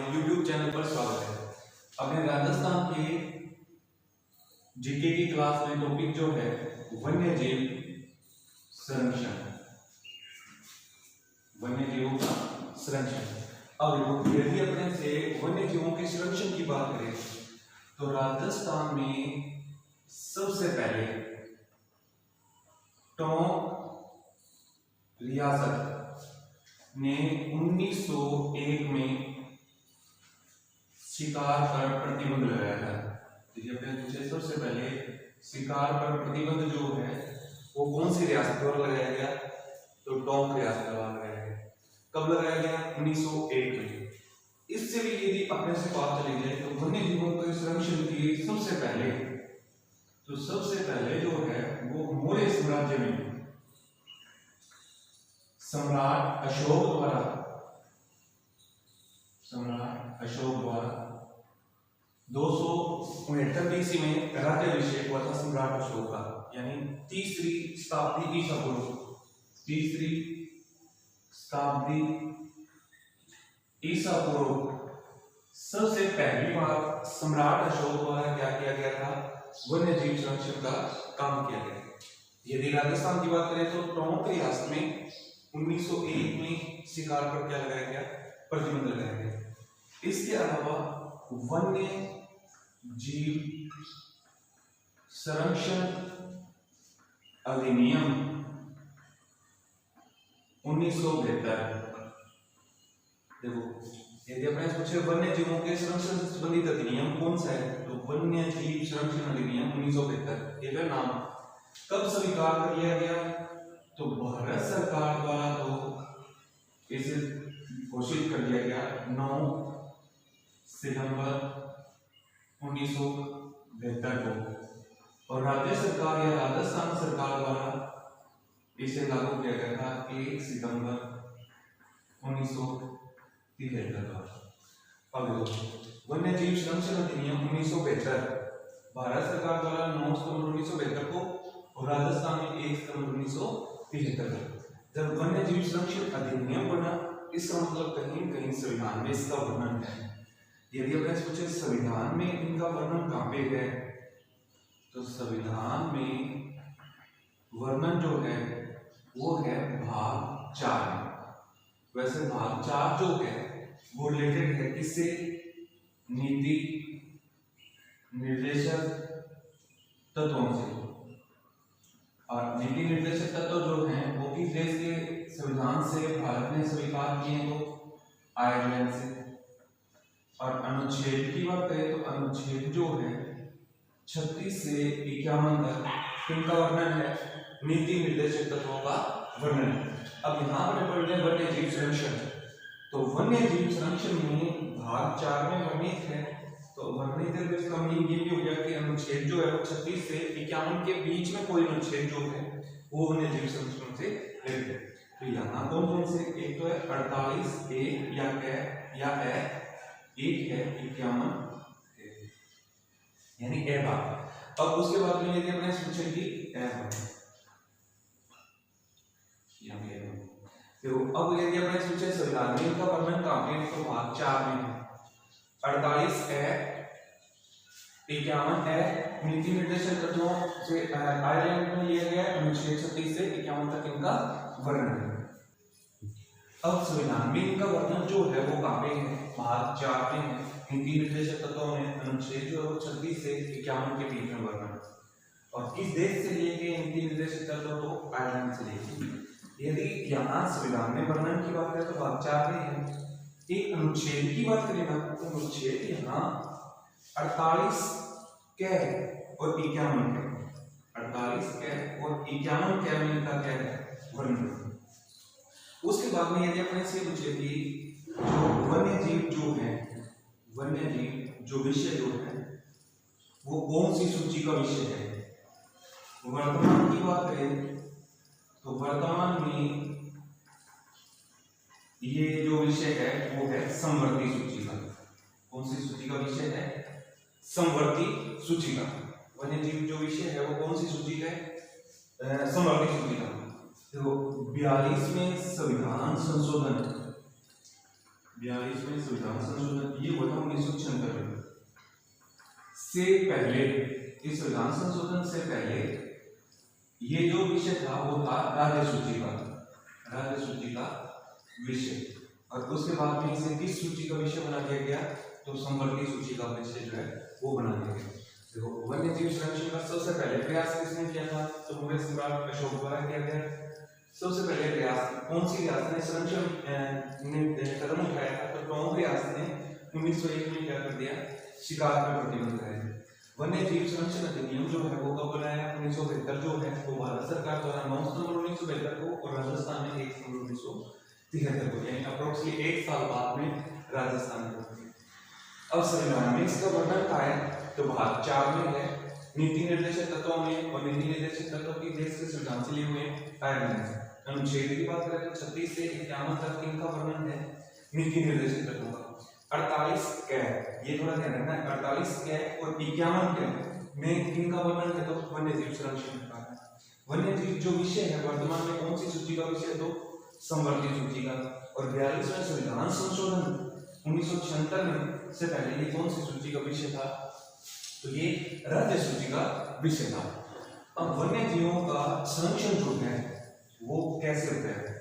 YouTube channel पर स्वागत है। अपने राजस्थान के जीके की क्लास में टॉपिक जो है वन्य जीव संरक्षण, वन्य जीवों का संरक्षण। अब यदि अपने से वन्य जीवों के संरक्षण की बात करें तो राजस्थान में सबसे पहले टोंक रियासत ने 1901 में शिकार पर प्रतिबंध लगाया था। सबसे पहले शिकार पर प्रतिबंध जो है वो कौन सी रियासत द्वारा लगाया गया? तो टोंक रियासत द्वारा लगाया गया। कब लगाया गया? 1901 में। इससे भी यदि अपने से बात चली जाए तो वन्य जीवों के संरक्षण की सबसे पहले जो है वो मौर्य साम्राज्य में सम्राट अशोक द्वारा 269 ईस्वी में राज्याभिषेक हुआ था सम्राट अशोक का, यानी तीसरी शताब्दी ईसा पूर्व सबसे पहली बार सम्राट अशोक द्वारा क्या किया गया था? वन्य जीव संरक्षण का काम किया गया। यदि राजस्थान की बात करें तो टोंक रियासत में 1901 में शिकार पर क्या लगाया गया? प्रतिबंध लगाया गया। इसके अलावा वन्य जीव संरक्षण अधिनियम 1972। देखो, यदि अपने पूछे वन्य जीवों के संरक्षण से संबंधित अधिनियम कौन सा है तो वन्य जीव संरक्षण अधिनियम 1972। ये नाम कब स्वीकार कर लिया गया? तो भारत सरकार द्वारा तो इसे घोषित कर दिया गया 9 सितंबर 1972 को, और राज्य सरकार या राजस्थान सरकार द्वारा इसे लागू किया गया था 1 सितंबर 1973 को। अब वन्य जीव संरक्षण अधिनियम 1972 भारत सरकार द्वारा 9 सितंबर 1972 को और राजस्थान में 1 सितंबर 1973 को जब वन्य जीव संरक्षण अधिनियम बना, इसका मतलब कहीं कहीं संविधान में इसका वर्णन है। यदि अपने पूछे संविधान में इनका वर्णन कहाँ पे है तो संविधान में वर्णन जो है वो है भाग 4 में। वैसे भाग 4 जो है वो रिलेटेड है किससे? नीति निर्देशक तत्वों से, और नीति निर्देशक तत्व जो हैं वो किस देश के संविधान से भारत ने स्वीकार किए तो आयरलैंड से। और अनुच्छेद की बात करें तो अनुच्छेद जो है 36 से 51 तक इनका वर्णन है, नीति निर्देशक तत्वों का वर्णन है। अब यहाँ पर पढ़ रहे वन्य जीव संरक्षण, तो वन्य जीव संरक्षण में भाग 4 में वर्णित है। तो वर्णित है तो इसका मीनिंग ये भी हो गया कि अनुच्छेद जो है वो 36 से 51 के बीच में कोई अनुच्छेद जो है वो वन्य जीव संरक्षण से रिलेटेड है। तो यहाँ कौन कौन से? एक तो है 48 ए या एक है 51 यानी ए भाग। अब उसके बाद में यदि अपने पूछेंगे ए भाग, तो अब यदि अपने पूछे संविधान में का वर्णन कहाँ पे? तो भाग 4 में है। 48 ए 51 ए नीति निर्देशक तत्वों से आयरलैंड में लिया गया, अनुच्छेद 36 से 51 तक इनका वर्णन है। अब संविधान में इनका वर्णन जो है वो कहाँ पे है? भाग 4 में है। नीति निर्देशक तत्वों में अनुच्छेद जो है 36 से 51 के बीच में वर्णन, और किस देश से लिए गए नीति निर्देशक तत्व? तो आयरलैंड से लिए गए। यदि यहाँ संविधान में वर्णन की बात करें तो भाग 4 में है। एक अनुच्छेद की बात करें ना तो अनुच्छेद यहाँ 48 के और 51 के, 48 के और 51 के में इनका क्या है? वर्णन। उसके बाद में यदि अपने से पूछे कि जो वन्य जीव जो विषय जो है वो कौन सी सूची का विषय है? वर्तमान की बात करें तो वर्तमान में ये जो विषय है वो है समवर्ती सूची का। कौन सी सूची का विषय है? समवर्ती सूची का। वन्य जीव जो विषय है वो कौन सी सूची का है? समवर्ती सूची का। तो 42वें संविधान संशोधन 42वें संविधान संशोधन ये हुआ था 1976 में। से पहले, इस संविधान संशोधन से पहले ये जो विषय था वो था राज्य सूची का विषय, और उसके बाद में इसे किस सूची का विषय बना दिया गया, तो संवर्ती सूची का विषय जो है वो बना दिया गया। देखो वन्य जीव संरक्षण का सबसे पहले प्रयास किसने किया था, तो मुगल सम्राट अशोक द्वारा किया गया। सबसे पहले प्रयास कौन सी रियासत ने संरक्षण ने कदम उठाया था, तो टोंक रियासत ने 1901 में क्या कर दिया, शिकार पर प्रतिबंध लगाया। वन्य जीव संरक्षण अधिनियम जो है वो कब बनाया, 1972 जो है वो भारत सरकार द्वारा 9 सितंबर 1972 को, और राजस्थान में 1 सितंबर 1973 को, यानी अप्रोक्सीमेटली 1 साल बाद में राजस्थान में। अब संविधान में इसका वर्णन क्या है, तो भाग 4 में है नीति निर्देशक तत्वों में, और नीति निर्देशक तत्वों की देश के संविधान से लिए हुए गाइडलाइंस। अनुच्छेद की बात करें तो 36 से 51 तक इनका वर्णन है नीति निर्देशक तत्वों का। 48 कै, ये थोड़ा ध्यान रखना है, 48 कै और 51 कै में इनका वर्णन है, तो वन्य जीव संरक्षण का है। वन्य जीव जो विषय है वर्तमान में कौन सी सूची का विषय, तो संवर्ती सूची का। और 42वें संविधान संशोधन 1976 में से पहले ये कौन सी सूची का विषय था, तो ये राज्य सूची का विषय था। अब वन्य जीवों का संरक्षण जो है वो कैसे होता है,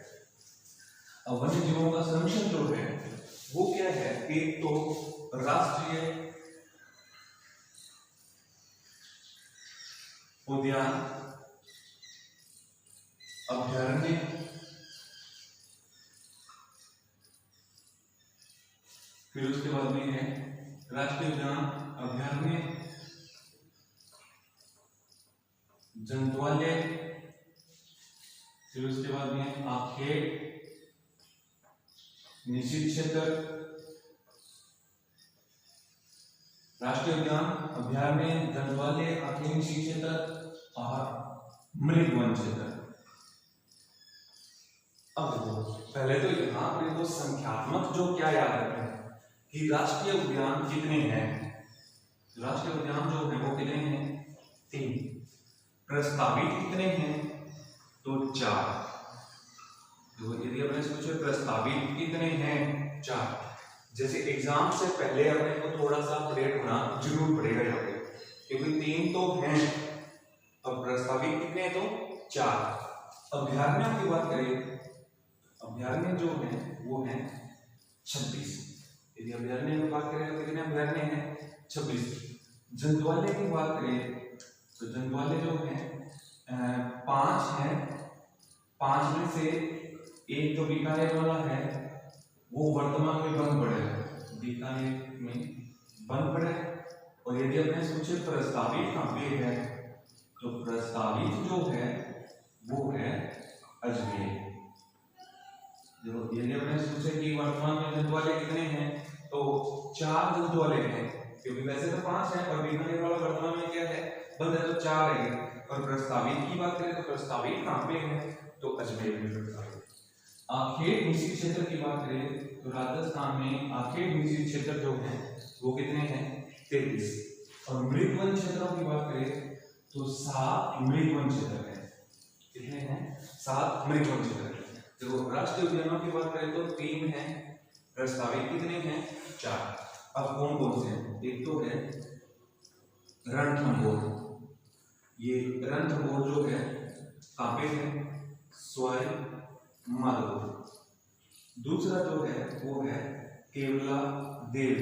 अब वन्य जीवों का संरक्षण जो है वो क्या है, एक तो राष्ट्रीय उद्यान, अभयारण्य, फिर उसके बाद में है राष्ट्रीय उद्यान, अभयारण्य, जंतुआलय, फिर उसके बाद में आखेट, निषिद्ध क्षेत्र, राष्ट्रीय उद्यान, अभयारण्य, जंतुआलय, आखेट, निषिद्ध क्षेत्र और मृगवन क्षेत्र। अब देखो पहले तो यहाँ पर तो संख्यात्मक जो क्या याद रखना है कि राष्ट्रीय उद्यान कितने हैं, राष्ट्रीय उद्यान जो है वो कितने हैं, 3। प्रस्तावित कितने हैं, तो 4। तो यदि अपने से पूछे प्रस्तावित कितने हैं, 4। जैसे एग्जाम से पहले अपने को थोड़ा सा अपडेट होना जरूर पड़ेगा यहाँ पे, क्योंकि 3 तो हैं, अब प्रस्तावित कितने हैं, तो 4। अभयारण्यों की बात करें, अभयारण्य जो है वो है 26। यदि अभयारण्य की बात करें तो कितने अभयारण्य हैं, 26। जंतुआलय की बात करें तो जंतुआलय जो है 5 हैं। 5 में से एक जो बीकानेर वाला है वो वर्तमान में बंद पड़ा है, बीकानेर में बंद पड़ा है। और यदि अपने सोचे प्रस्तावित कहाँ पे है, तो प्रस्तावित जो है वो है अजमेर। यदि अपने सोचे कि वर्तमान में जंतुआलय कितने हैं, तो 4 जंतुआलय हैं, क्योंकि वैसे तो 5 हैं और बीकानेर वाला वर्तमान में क्या है, बंद है, तो 4 है। और प्रस्तावित की बात करें तो प्रस्तावित कहाँ पे है, तो अजमेर में प्रस्तावित। आखेट निषिद्ध क्षेत्र की बात करें तो राजस्थान में आखेट निषिद्ध क्षेत्र जो है वो कितने हैं, 33। और मृगवन क्षेत्रों की बात करें तो 7 मृगवन क्षेत्र है। कितने हैं, 7 मृगवन क्षेत्र। देखो राष्ट्रीय उद्यानों की बात करें तो 3 हैं, प्रस्तावित कितने हैं, 4। अब कौन कौन से हैं, एक तो है रणथंभौर, ये रणथंभौर जो है कहाँ पे है, स्वाई माधोपुर। दूसरा जो है वो है केवला देव,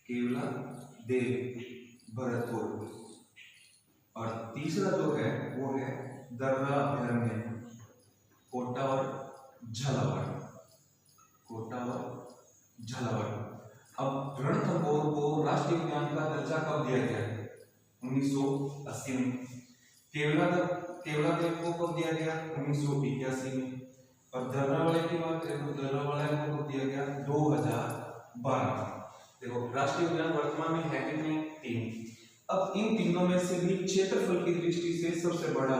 केवला देव भरतपुर। और तीसरा जो है वो है दर्रा अभयारण्य, कोटा और झालावाड़, कोटा और झालावाड़। अब रणथंभौर को राष्ट्रीय उद्यान का दर्जा कब दिया गया है, 1980 में। केवला देव को कब दिया गया, 1981 में। और दर्रावाड़े की बात करें तो दर्रावाड़े को कब दिया गया, 2012 में। देखो राष्ट्रीय उद्यान वर्तमान में है कितने, 3। अब इन तीनों में से भी क्षेत्रफल की दृष्टि से सबसे बड़ा,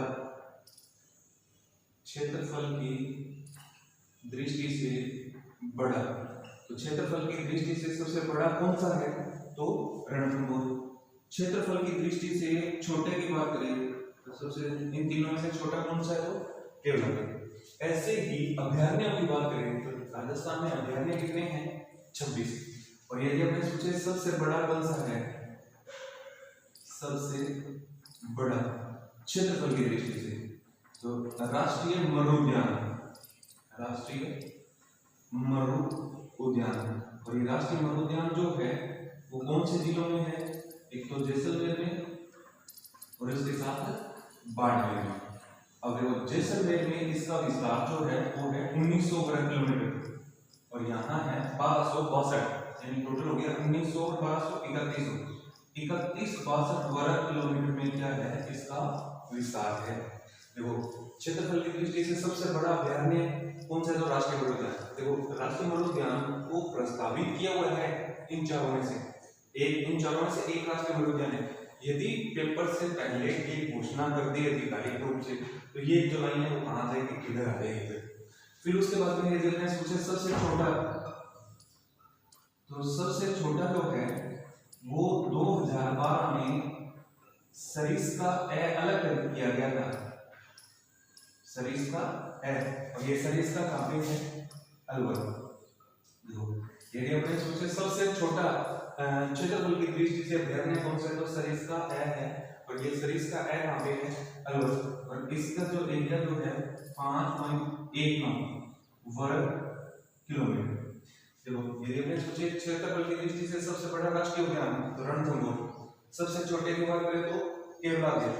क्षेत्रफल की दृष्टि से बड़ा, तो क्षेत्रफल की दृष्टि से सबसे बड़ा कौन सा है, तो रणथंभौर। क्षेत्रफल की दृष्टि से छोटे की बात करें तो सबसे इन तीनों में से छोटा कौन सा है, तो केवला देव। ऐसे ही अभयारण्यों की बात करें तो राजस्थान में अभयारण्य कितने हैं? 26। और यदि अपने सोचे सबसे बड़ा कौन सा है, सबसे बड़ा क्षेत्रफल की दृष्टि से, तो राष्ट्रीय मरुद्यान, राष्ट्रीय मरु उद्यान। और ये राष्ट्रीय मरु उद्यान जो है वो कौन से जिलों में है? एक तो जैसलमेर में और इसके साथ बाड़मेर में। अब देखो जैसलमेर में इसका विस्तार जो है वो है 1900 वर्ग किलोमीटर और यहाँ है 1262, यानी टोटल हो गया 1900 और 1200 3162 वर्ग किलोमीटर में क्या है इसका विस्तार है। देखो क्षेत्रफल की दृष्टि से सबसे बड़ा अभयारण्य कौन सा है? तो राष्ट्रीय मरु उद्यान। देखो राष्ट्रीय मरु उद्यान को प्रस्तावित किया हुआ है इन चारों में से एक राष्ट्रीय मरु उद्यान है। यदि पेपर से पहले एक घोषणा कर दी आधिकारिक रूप से तो ये जो लाइन है वो कहाँ जाएगी? किधर आ जाएगी? फिर उसके बाद में यदि मैं सोचे सबसे छोटा, तो सबसे छोटा जो है वो 2012 में सरिस्का ए अलग कर किया गया था, सरिस्का ए। और ये सरिस्का कहाँ पे है? अलवर। यदि अपने सोचे सबसे छोटा क्षेत्रफल की दृष्टि से अभयारण्य कौन सा है? तो सरिस्का ए है और ये सरिस्का ए कहाँ पे है? अलवर। और इसका जो एरिया जो है 5.19 वर्ग किलोमीटर। देखो यदि अपने सोचे क्षेत्रफल की दृष्टि से सबसे बड़ा राष्ट्रीय उद्यान तो रणथंभौर, सबसे छोटे की बात करें तो केवलादेव,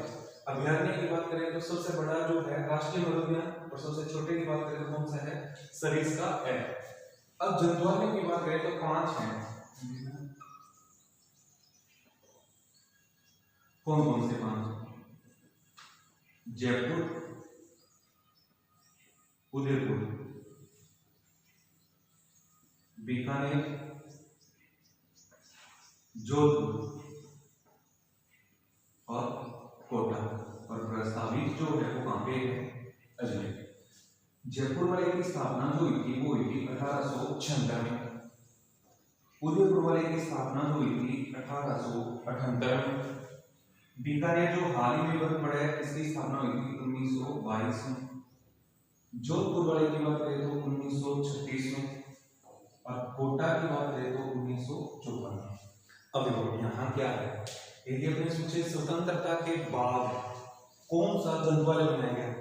अभयारण्य की बात करें तो सबसे बड़ा जो है राष्ट्रीय मरु उद्यान और सबसे छोटे की बात करें तो कौन सा है? सरिस्का ए। अब जंतुआलय की बात करें तो 5 हैं। कौन कौन से 5? जयपुर, उदयपुर, बीकानेर, जोधपुर और कोटा। और प्रस्तावित जो है वो कहां पे है? अजमेर। जयपुर वाले की स्थापना जो हुई थी वो हुई थी 1876 में। उदयपुर वाले की स्थापना जो हुई थी 1878 में। बीकानेर जो हाल ही में बन पड़ा है इसकी स्थापना हुई थी 1922 में। जोधपुर वाले की बात करें तो 1936 में और कोटा की बात करें तो 1954 में। अब देखो यहाँ क्या है, यदि अपने सोचे स्वतंत्रता के बाद कौन सा जंतुआलय बनाया गया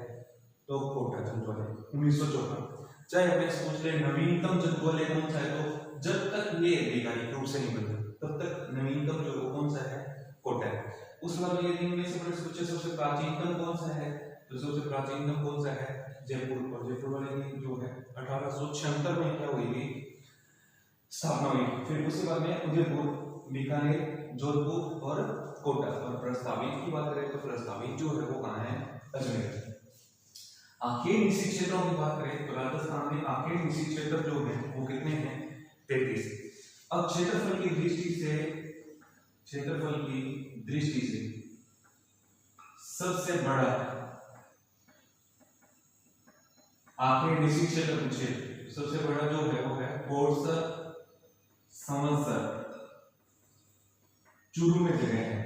तो कोटा जंतुआलय 1954। चाहे अपने सोच ले नवीनतम जंतुआलय कौन सा है तो जब तक ये आधिकारिक रूप से नहीं बना तब तक नवीनतम जो कौन सा है? कोटा है। उस वाले यदि इनमें से अपने सोचे सबसे प्राचीनतम कौन सा है तो सबसे प्राचीनतम कौन सा है? जयपुर। और जयपुर वाले की जो है 1876 में क्या हुई थी? स्थापना हुई। फिर उसके बाद में उदयपुर, बीकानेर, जोधपुर और कोटा। और प्रस्तावित की बात करें तो प्रस्तावित जो है वो कहाँ है? अजमेर। आखेट निशी क्षेत्रों की बात करें तो राजस्थान में आखेट निशी क्षेत्र जो है वो कितने हैं? 33। अब क्षेत्रफल की दृष्टि से सबसे बड़ा आखेट निशी क्षेत्र सबसे बड़ा जो है वो है कोरसर समंसर चूरू में जगह है।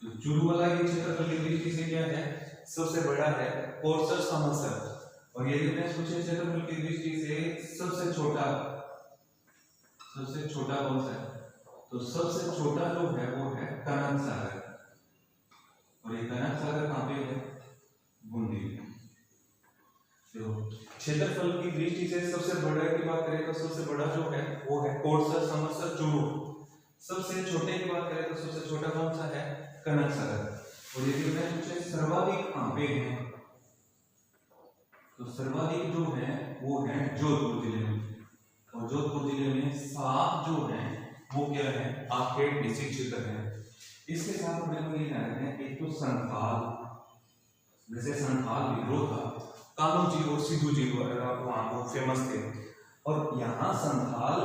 तो चूरू वाला ये क्षेत्रफल की दृष्टि से क्या है? सबसे बड़ा है कोरसर समंसर। और यदि मैं सोचे क्षेत्रफल की दृष्टि से सबसे छोटा कौन सा है तो सबसे छोटा जो है वो है कनक सागर। और ये कनक सागर कहाँ पे है? बूंदी। क्षेत्रफल की दृष्टि से सबसे बड़े की बात करें तो सबसे बड़ा जो है वो है कोरसर समंसर चूरू। सबसे छोटे की बात करें तो सबसे छोटा कौन सा है? कनक सागर। और यदि मैं पूछे सर्वाधिक कहाँ पे है तो सर्वाधिक जो है वो है जोधपुर जिले में। और जोधपुर जिले में 7 जो है वो क्या है? आखेट निशी क्षेत्र है। इसके साथ में ये ध्यान रखना एक तो संथाल, जैसे संथाल विद्रोह था, कानू जी और सिद्धू जी वहां को फेमस थे। और यहाँ संथाल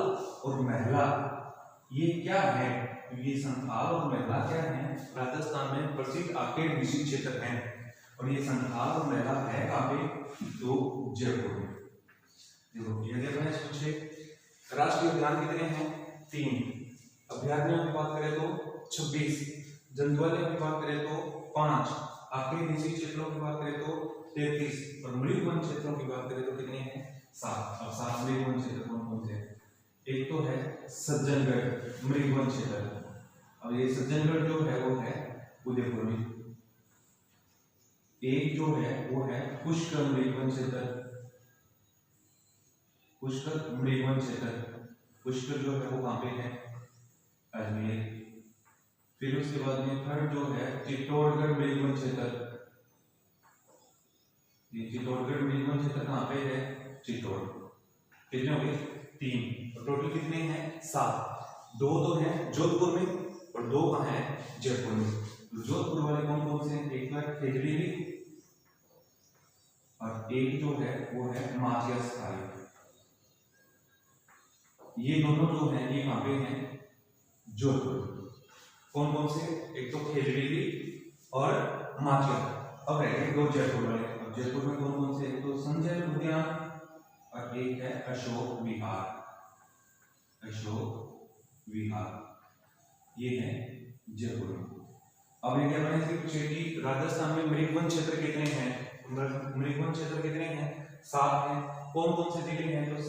और महिला ये क्या है? ये संथाल और महिला क्या है? राजस्थान में प्रसिद्ध आखेट निशी क्षेत्र है। और ये संथाल और महिला है कहाँ पे? तो जयपुर में। देखो यदि अपने सोचे राष्ट्रीय उद्यान कितने हैं? 3। अभयारण्यों की बात करें तो 26, जंतुआलय की बात करें तो 5, आखेट निशी क्षेत्रों की बात करें तो 33 और मृग वन क्षेत्रों की बात करें तो कितने हैं? 7। अब 7 मृगवन क्षेत्र कौन कौन से हैं? एक तो है सज्जनगढ़ मृगवन क्षेत्र। अब ये सज्जनगढ़ जो है वो है उदयपुर में। एक जो है वो है पुष्कर मृगवन क्षेत्र। पुष्कर मृगवन क्षेत्र, पुष्कर जो है वो कहाँ पे है? अजमेर। फिर उसके बाद में थर्ड जो है चित्तौड़गढ़ मृगवन क्षेत्र। ये चित्तौड़गढ़ मृगवन क्षेत्र कहाँ पे है? चित्तौड़। कितने हो गए? 3। तो टोटल कितने हैं? 7। 2 तो है जोधपुर में और 2 कहाँ है? जयपुर में। तो जोधपुर वाले कौन कौन से हैं? एक है खेजड़ी और एक जो है वो है माचियस खाई। ये दोनों जो हैं ये कहाँ पे हैं? जोधपुर। कौन कौन से? एक तो खेजड़ी और माचिया। अब रह गए 2 जयपुर वाले। अब जयपुर में कौन कौन से? एक तो संजय उद्यान और एक है अशोक विहार। अशोक विहार ये है जयपुर में। अब ये क्या बने पूछे कि राजस्थान में मृगवन क्षेत्र कितने हैं? मृगवन क्षेत्र कितने हैं? 7 हैं। कौन कौन से जिले हैं? तो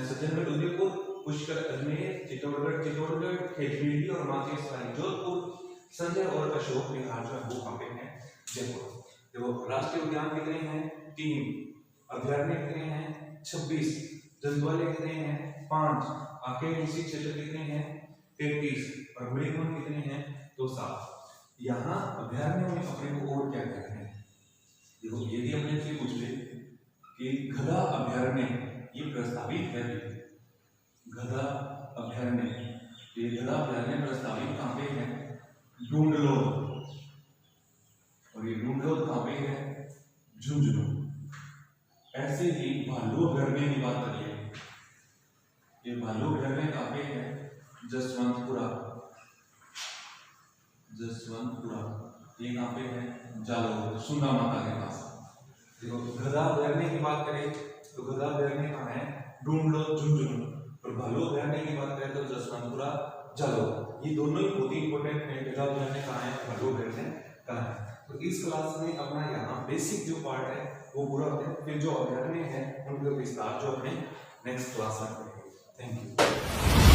सज्जनगढ़ उदयपुर, पुष्कर अजमेर, चित्तौड़गढ़ खेजड़ी और माचियसराय जोधपुर। संजय और अशोक विहार जो है वो कहाँ पे हैं? जयपुर। देखो राष्ट्रीय उद्यान कितने हैं? 3। अभयारण्य कितने हैं? 26। जंतुआलय कितने हैं? 5। आखेट कृषि क्षेत्र कितने हैं? 33। और मृगवन कितने हैं? तो 7। यहाँ अभयारण्य में अपने को और क्या कहते हैं? देखो यदि अपने से पूछ ले कि गधा अभयारण्य ये प्रस्तावित है। गधा अभयारण्य, ये गधा अभयारण्य प्रस्तावित कहाँ पे है? डूंगलोद। और ये डूंगलोद कहाँ पे है? झुंझुनू। ऐसे ही भालू अभयारण्य की बात करिए, ये भालू अभयारण्य कहाँ पे है? जसवंतपुरा। ये कहाँ पे है? जालोर, सुंदा माता के पास। देखो गधा अभयारण्य की बात करें तो गधा अभयारण्य कहाँ है? डूंगलोद झुंझुनू। और भालू अभयारण्य की बात करें तो जसवंतपुरा जालोर। ये दोनों ही बहुत ही इंपॉर्टेंट है। गधा अभयारण्य कहाँ है? भालू अभयारण्य कहाँ है? तो इस क्लास में अपना यहाँ बेसिक जो पार्ट है वो पूरा होता है। फिर जो अभयारण्य है उनका विस्तार जो अपने नेक्स्ट क्लास में करेंगे। Thank you.